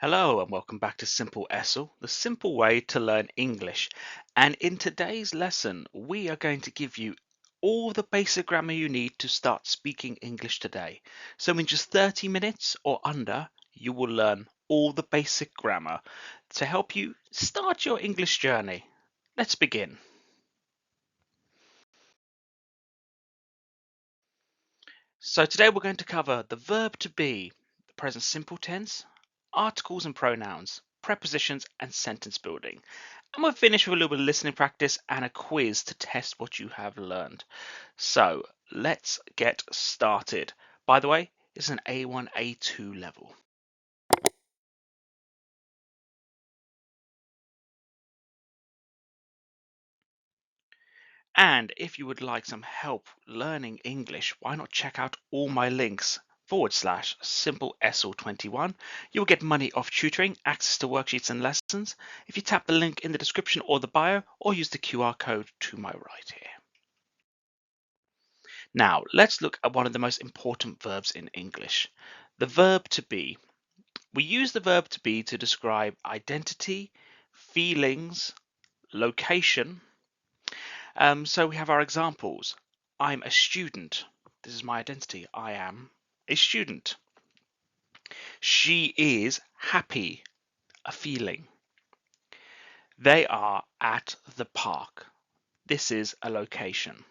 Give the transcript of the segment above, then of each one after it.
Hello and welcome back to Simple-ESL, the simple way to learn English. And in today's lesson, we are going to give you all the basic grammar you need to start speaking English today. So in just 30 minutes or under, you will learn all the basic grammar to help you start your English journey. Let's begin. So today we're going to cover the verb to be, the present simple tense, articles and pronouns, prepositions and sentence building. And we'll finish with a little bit of listening practice and a quiz to test what you have learned. So let's get started. By the way, it's an A1, A2 level. And if you would like some help learning English, why not check out all my links /SimpleSL21. You'll get money off tutoring, access to worksheets and lessons if you tap the link in the description or the bio or use the QR code to my right here. Now, let's look at one of the most important verbs in English, the verb to be. We use the verb to be to describe identity, feelings, location. So we have our examples. I'm a student. This is my identity. I am a student. She is happy, a feeling. They are at the park. This is a location.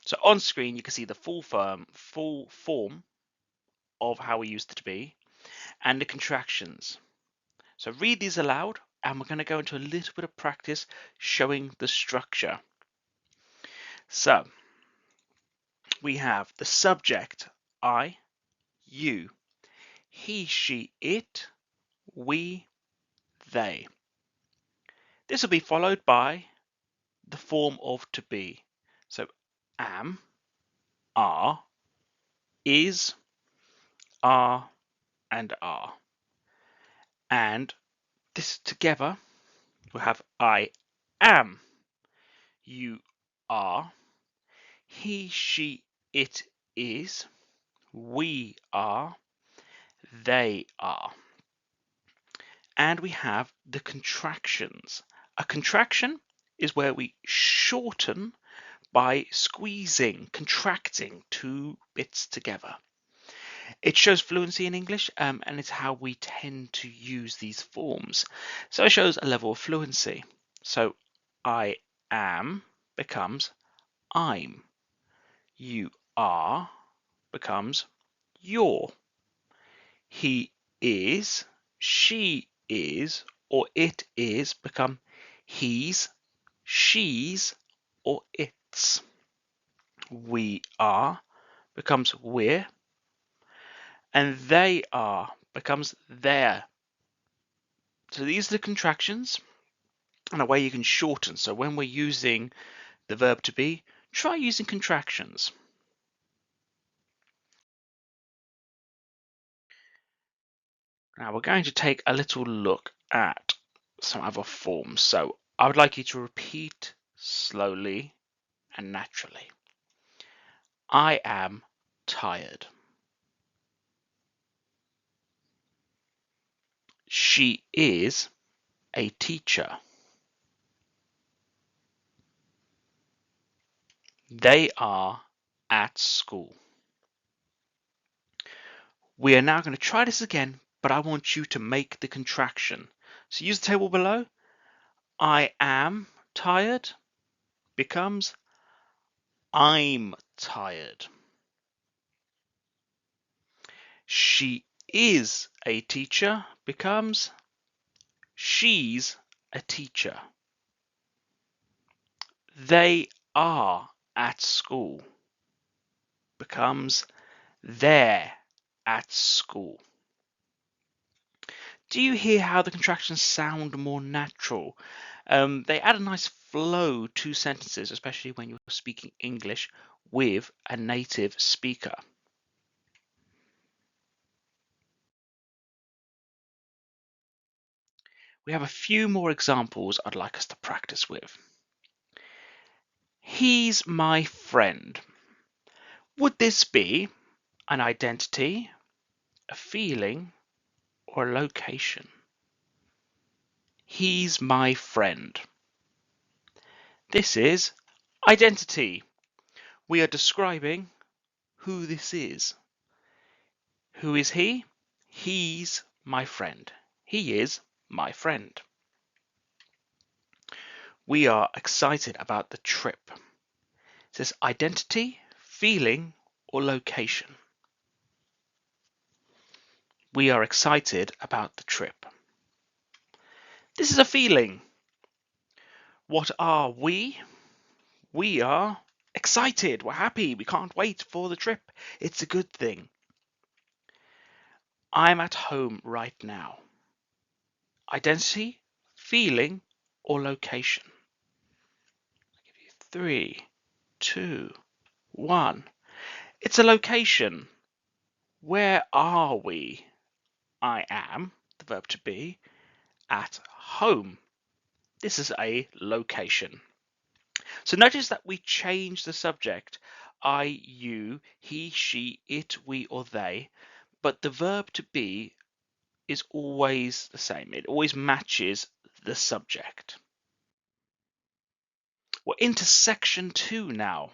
So on screen, you can see the full form of how we used it to be and the contractions. So read these aloud, and we're going to go into a little bit of practice showing the structure. So we have the subject, I, you, he, she, it, we, they. This will be followed by the form of to be. So am, are, is, are, and are. And this together will have I am, you are, he, she, it is, we are, they are. And we have the contractions. A contraction is where we shorten by squeezing, contracting two bits together. It shows fluency in English, and it's how we tend to use these forms. So it shows a level of fluency. So I am becomes I'm. You are becomes you're. He is, she is, or it is become he's, she's, or its. We are becomes we're, and they are becomes their. So these are the contractions and a way you can shorten. So when we're using the verb to be, try using contractions. Now we're going to take a little look at some other forms. So I would like you to repeat slowly and naturally. I am tired. She is a teacher. They are at school. We are now going to try this again, but I want you to make the contraction. So use the table below. I am tired becomes I'm tired. She is a teacher becomes she's a teacher. They are at school becomes they're at school. Do you hear how the contractions sound more natural? They add a nice flow to sentences, especially when you're speaking English with a native speaker. We have a few more examples I'd like us to practice with. He's my friend. Would this be an identity, a feeling, or a location? He's my friend. This is identity. We are describing who this is. Who is he? He's my friend. He is my friend. We are excited about the trip. It says identity, feeling, or location. We are excited about the trip. This is a feeling. What are we? We are excited. We're happy. We can't wait for the trip. It's a good thing. I'm at home right now. Identity, feeling, or location. I'll give you 3, 2, 1. It's a location. Where are we? I am, the verb to be, at home. This is a location. So notice that we change the subject. I, you, he, she, it, we, or they. But the verb to be is always the same. It always matches the subject. We're into section 2 now.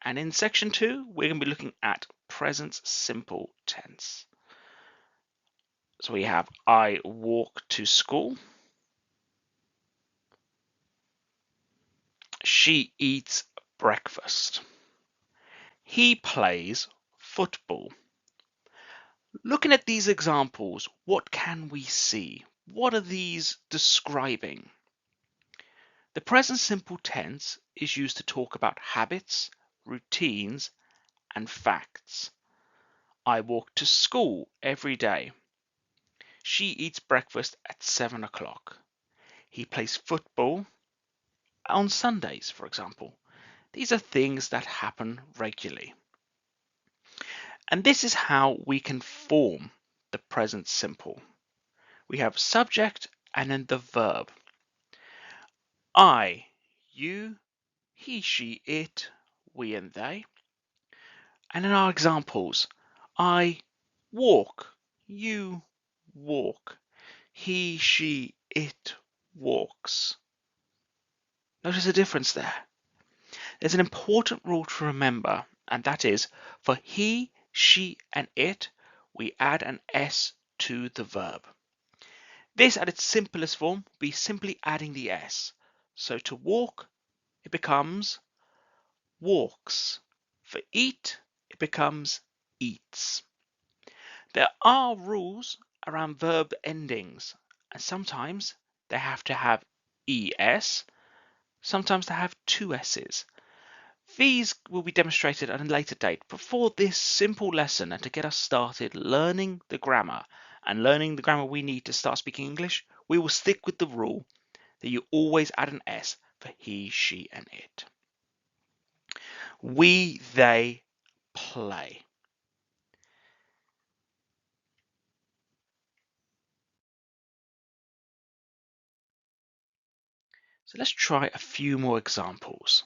And in section 2, we're going to be looking at present simple tense. So we have I walk to school. She eats breakfast. He plays football. Looking at these examples, what can we see? What are these describing? The present simple tense is used to talk about habits, routines, and facts. I walk to school every day. She eats breakfast at 7 o'clock. He plays football on Sundays, for example. These are things that happen regularly. And this is how we can form the present simple. We have subject and then the verb. I, you, he, she, it, we and they. And in our examples, I walk, you walk, he, she, it walks. Notice the difference there. There's an important rule to remember, and that is for he, she, and it, we add an S to the verb. This at its simplest form would be simply adding the S. So to walk, it becomes walks. For eat, it becomes eats. There are rules around verb endings, and sometimes they have to have ES, sometimes they have two S's. These will be demonstrated at a later date, but for this simple lesson and to get us started learning the grammar and learning the grammar we need to start speaking English, we will stick with the rule that you always add an S for he, she, and it. We, they, play. So let's try a few more examples.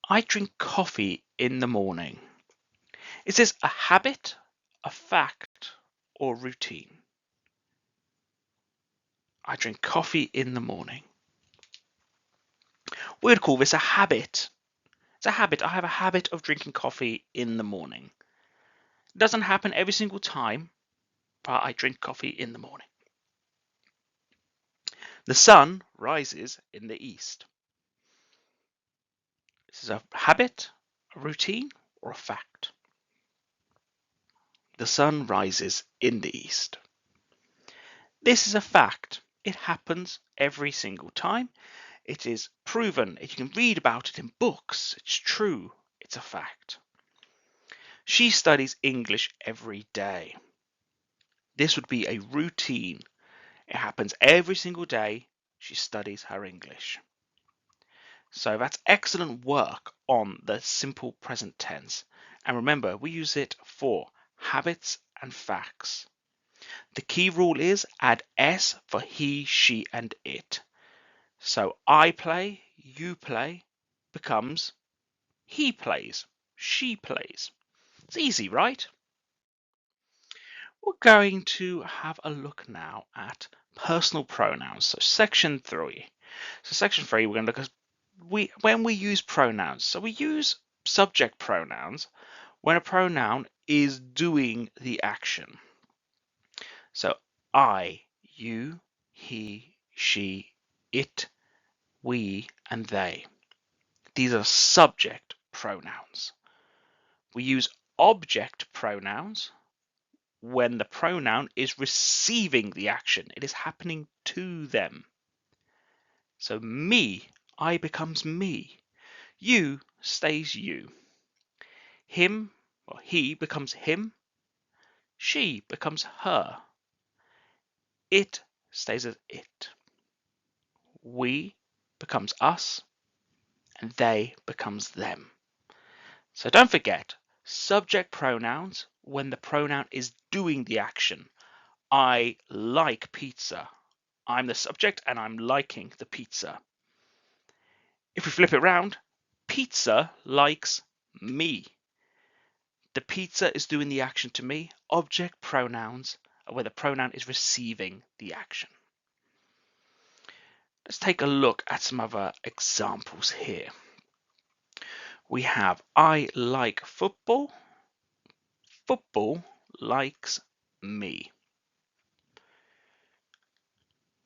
I drink coffee in the morning. Is this a habit, a fact, or routine? I drink coffee in the morning. We would call this a habit. It's a habit. I have a habit of drinking coffee in the morning. It doesn't happen every single time, but I drink coffee in the morning. The sun rises in the east. This is a habit, a routine, or a fact. The sun rises in the east. This is a fact. It happens every single time. It is proven. You can read about it in books. It's true. It's a fact. She studies English every day. This would be a routine. It happens every single day. She studies her English. So that's excellent work on the simple present tense. And remember, we use it for habits and facts. The key rule is add S for he, she, and it. So I play, you play becomes he plays, she plays. It's easy, right? We're going to have a look now at personal pronouns. So section 3. So section 3, we're going to look at when we use pronouns. So we use subject pronouns when a pronoun is doing the action. So I, you, he, she, it, we, and they. These are subject pronouns. We use object pronouns when the pronoun is receiving the action. It is happening to them. So me, I becomes me. You stays you. Him or he becomes him. She becomes her. It stays as it. We becomes us, and they becomes them. So don't forget, subject pronouns when the pronoun is doing the action. I like pizza. I'm the subject and I'm liking the pizza. If we flip it around, pizza likes me. The pizza is doing the action to me. Object pronouns are where the pronoun is receiving the action. Let's take a look at some other examples here. We have I like football. Football likes me.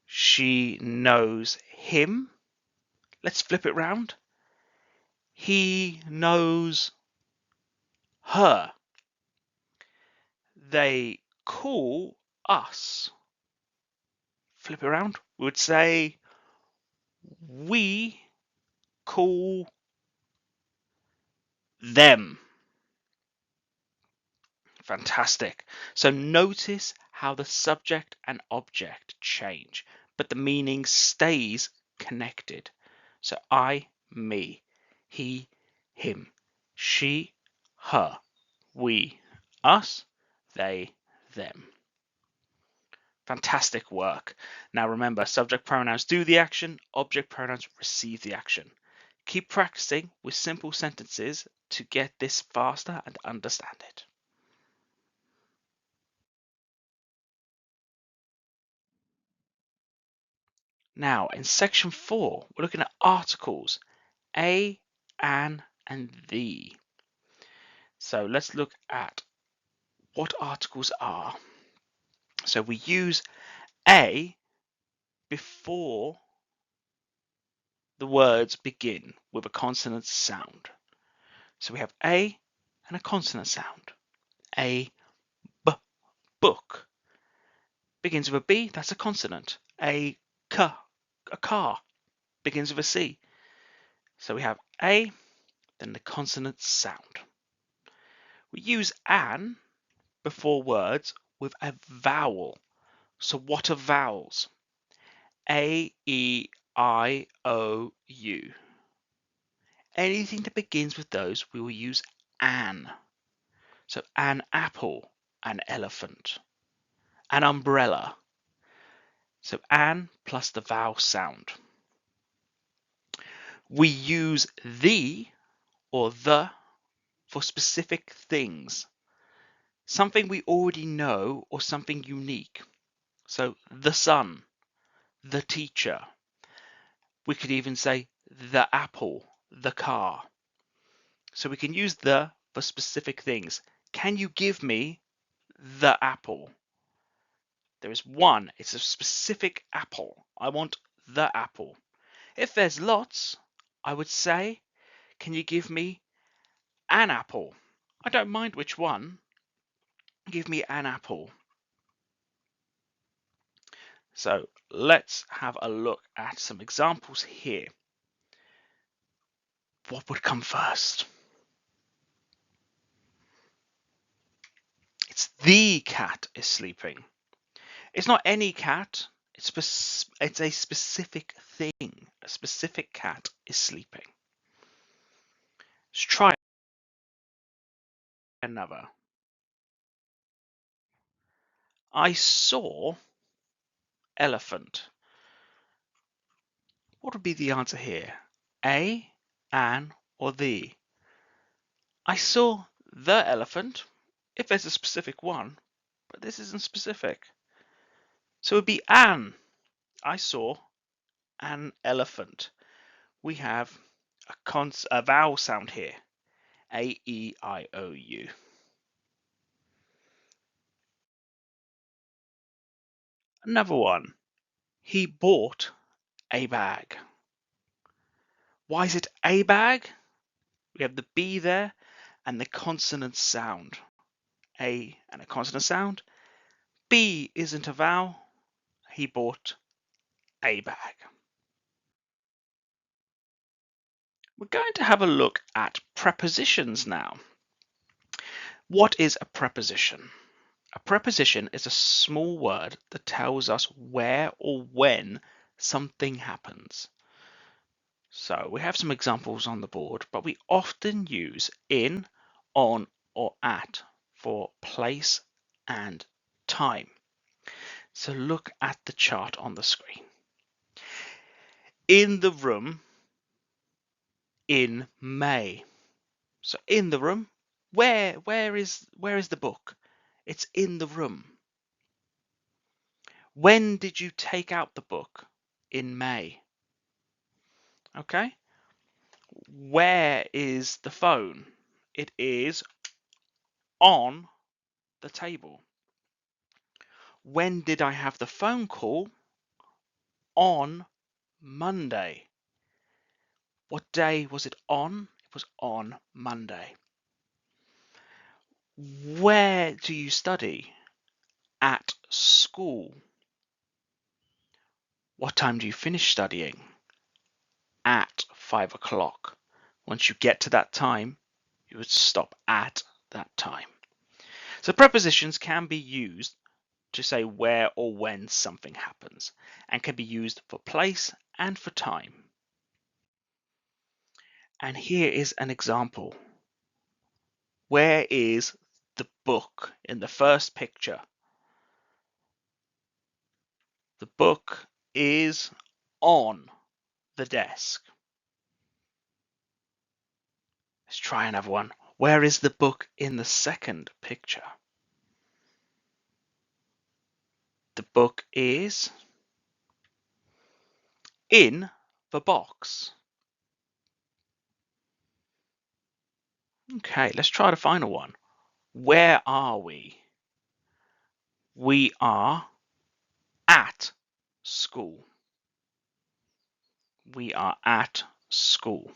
She knows him. Let's flip it round. He knows her. They call us. Flip it around. We would say we call them. Fantastic. So notice how the subject and object change, but the meaning stays connected. So I, me, he, him, she, her, we, us, they, them. Fantastic work. Now remember, subject pronouns do the action, object pronouns receive the action. Keep practicing with simple sentences to get this faster and understand it. Now, in section 4, we're looking at articles, a, an, and the. So let's look at what articles are. So we use a before the words begin with a consonant sound. So we have a and a consonant sound. A book begins with a B, that's a consonant. A car begins with a C. So we have a, then the consonant sound. We use an before words with a vowel. So what are vowels? A, E, I, O, U. Anything that begins with those, we will use an. So an apple, an elephant, an umbrella. So an plus the vowel sound. We use the or the for specific things. Something we already know or something unique. So the sun, the teacher. We could even say the apple, the car. So we can use the for specific things. Can you give me the apple? There is one, it's a specific apple. I want the apple. If there's lots, I would say, can you give me an apple? I don't mind which one. Give me an apple. So let's have a look at some examples here. What would come first? It's the cat is sleeping. It's not any cat. It's a specific thing. A specific cat is sleeping. Let's try another. I saw elephant. What would be the answer here? A, an, or the? I saw the elephant, if there's a specific one, but this isn't specific. So it would be an. I saw an elephant. We have a vowel sound here. A, E, I, O, U. Another one. He bought a bag. Why is it a bag? We have the B there and the consonant sound. A and a consonant sound. B isn't a vowel. He bought a bag. We're going to have a look at prepositions now. What is a preposition? A preposition is a small word that tells us where or when something happens. So we have some examples on the board, but we often use in, on, or at for place and time. So look at the chart on the screen. In the room in May. So in the room, where is the book? It's in the room. When did you take out the book? In May. Okay? Where is the phone? It is on the table. When did I have the phone call? On Monday. What day was it on? It was on Monday. Where do you study? At school. What time do you finish studying? At 5 o'clock. Once you get to that time, you would stop at that time. So prepositions can be used to say where or when something happens and can be used for place and for time. And here is an example. Where is the book in the first picture? The book is on the desk. Let's try another one. Where is the book in the second picture? The book is in the box. Okay, let's try the final one. Where are we? We are at school. We are at school.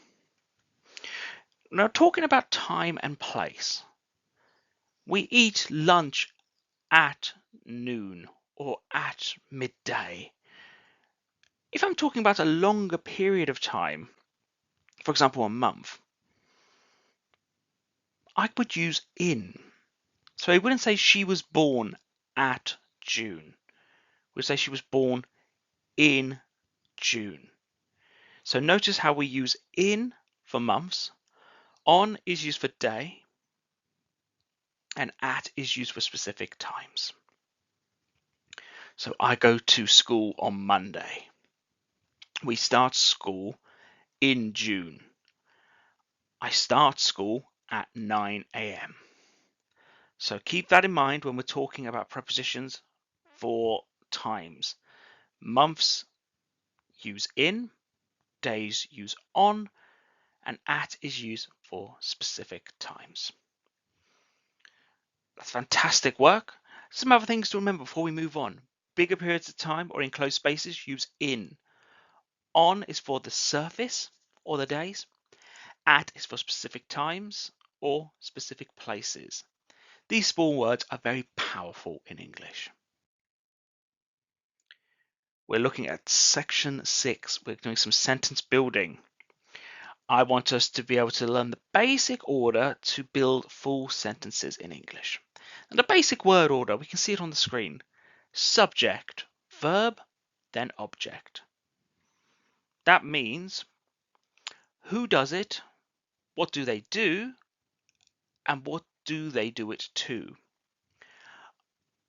Now, talking about time and place, we eat lunch at noon or at midday. If I'm talking about a longer period of time, for example, a month, I would use in. So I wouldn't say she was born at June. We'd say she was born in June. So notice how we use in for months, on is used for day, and at is used for specific times. So I go to school on Monday. We start school in June. I start school at 9 a.m. So keep that in mind when we're talking about prepositions for times. Months use in, days use on, and at is used for specific times. That's fantastic work. Some other things to remember before we move on. Bigger periods of time or enclosed spaces use in. On is for the surface or the days. At is for specific times or specific places. These small words are very powerful in English. We're looking at section 6. We're doing some sentence building. I want us to be able to learn the basic order to build full sentences in English. And the basic word order, we can see it on the screen. Subject, verb, then object. That means who does it, what do they do, and what do they do it to.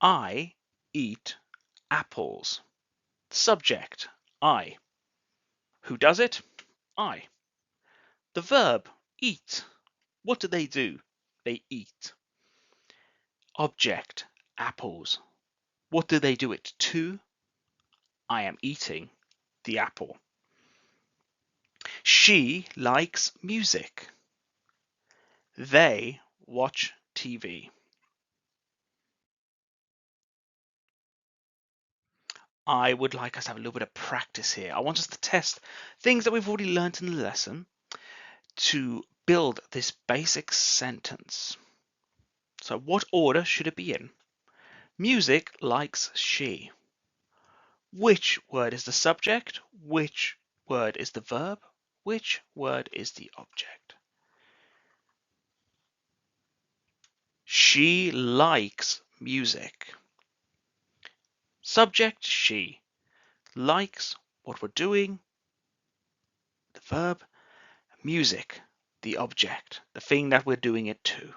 I eat apples. Subject, I. Who does it? I. The verb, eat. What do? They eat. Object, apples. What do they do it to? I am eating the apple. She likes music. They watch TV. I would like us to have a little bit of practice here. I want us to test things that we've already learned in the lesson to build this basic sentence. So what order should it be in? Music likes she. Which word is the subject? Which word is the verb? Which word is the object? She likes music. Subject, she. Likes, what we're doing, the verb. Music, the object, the thing that we're doing it to.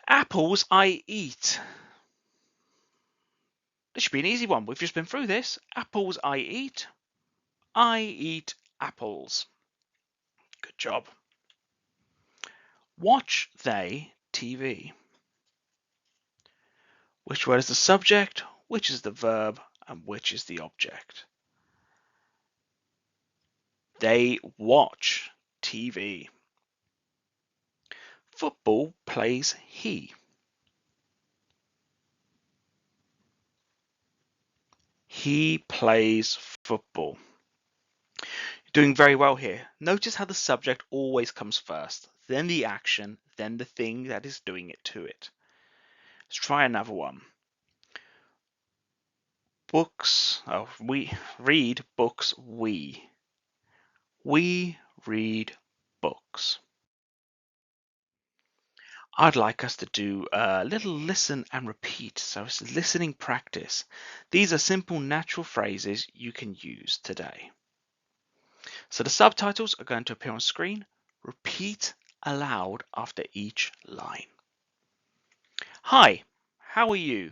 Apples I eat. This should be an easy one. We've just been through this. Apples I eat. I eat apples. Good job. Watch they TV. Which word is the subject? Which is the verb? And which is the object? They watch TV. Football plays he. He plays football. You're doing very well here. Notice how the subject always comes first, then the action, then the thing that is doing it to it. Let's try another one. Books. Oh, we read books. We read books. I'd like us to do a little listen and repeat. So it's listening practice. These are simple, natural phrases you can use today. So the subtitles are going to appear on screen. Repeat aloud after each line. Hi, how are you?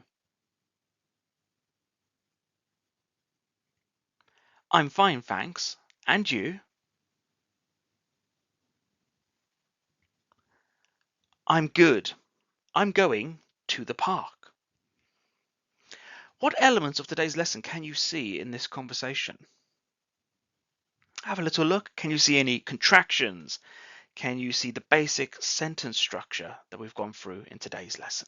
I'm fine, thanks. And you? I'm good. I'm going to the park. What elements of today's lesson can you see in this conversation? Have a little look. Can you see any contractions? Can you see the basic sentence structure that we've gone through in today's lesson?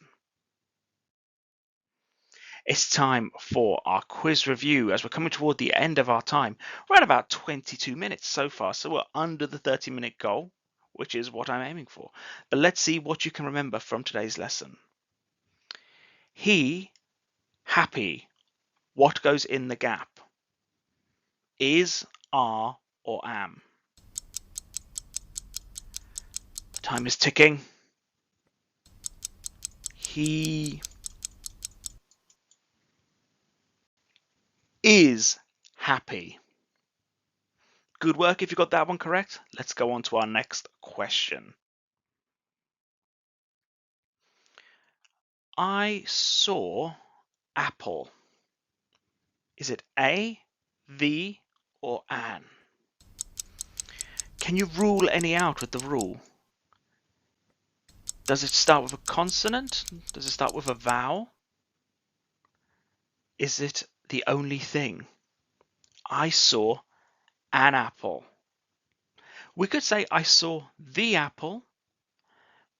It's time for our quiz review as we're coming toward the end of our time. We're at about 22 minutes so far, so we're under the 30-minute goal, which is what I'm aiming for. But let's see what you can remember from today's lesson. He, happy. What goes in the gap? Is, are, or am? The time is ticking. He is happy. Good work if you got that one correct. Let's go on to our next question. I saw apple. Is it a, the, or an? Can you rule any out with the rule? Does it start with a consonant? Does it start with a vowel? Is it the only thing? I saw an apple. We could say I saw the apple,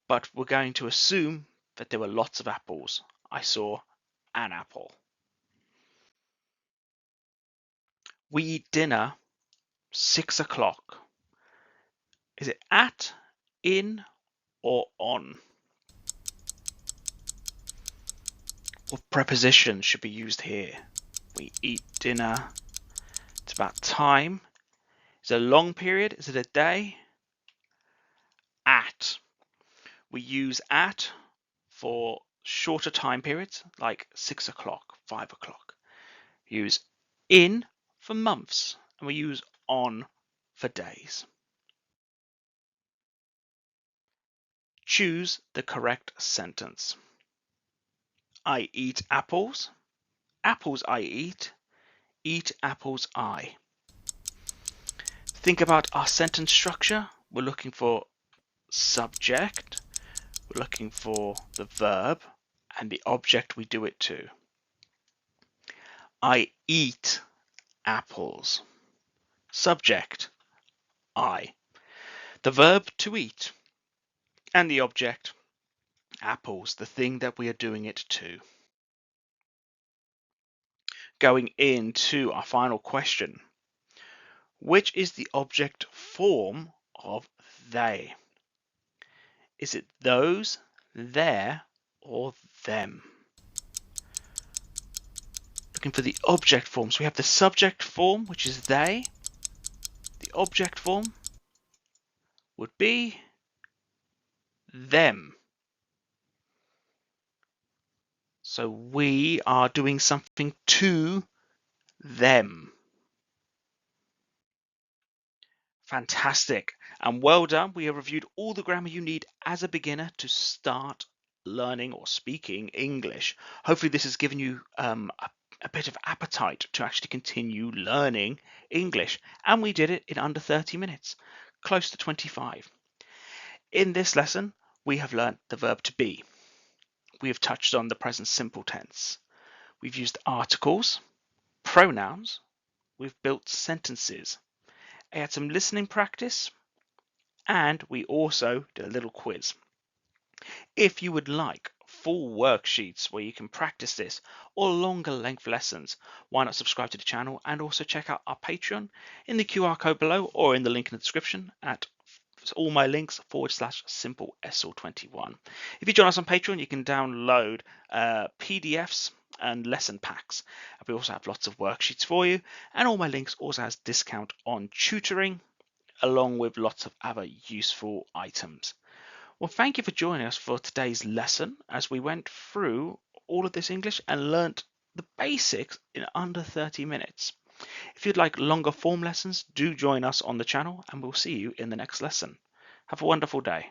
but we're going to assume that there were lots of apples. I saw an apple. We eat dinner 6 o'clock. Is it at, in, or on? What preposition should be used here? We eat dinner. It's about time. Is it a long period? Is it a day? At. We use at for shorter time periods like 6 o'clock, 5 o'clock. Use in for months, and we use on for days. Choose the correct sentence. I eat apples. Apples I eat. Eat apples I. Think about our sentence structure. We're looking for subject. we're looking for the verb and the object we do it to. I eat apples. Subject, I. The verb to eat. And the object, apples, the thing that we are doing it to. Going into our final question. Which is the object form of they? Is it those, their, or them? Looking for the object form. So we have the subject form, which is they. The object form would be them. So we are doing something to them. Fantastic. And well done. We have reviewed all the grammar you need as a beginner to start learning or speaking English. Hopefully this has given you a bit of appetite to actually continue learning English. And we did it in under 30 minutes, close to 25. In this lesson, we have learned the verb to be. We have touched on the present simple tense. We've used articles, pronouns. We've built sentences. I had some listening practice, and we also did a little quiz. If you would like full worksheets where you can practice this or longer length lessons, why not subscribe to the channel and also check out our Patreon in the QR code below or in the link in the description at all my links /Simple-ESL21. If you join us on Patreon, you can download PDFs and lesson packs. We also have lots of worksheets for you, and all my links also has discount on tutoring, along with lots of other useful items. Well, thank you for joining us for today's lesson as we went through all of this English and learnt the basics in under 30 minutes. If you'd like longer form lessons, do join us on the channel and we'll see you in the next lesson. Have a wonderful day.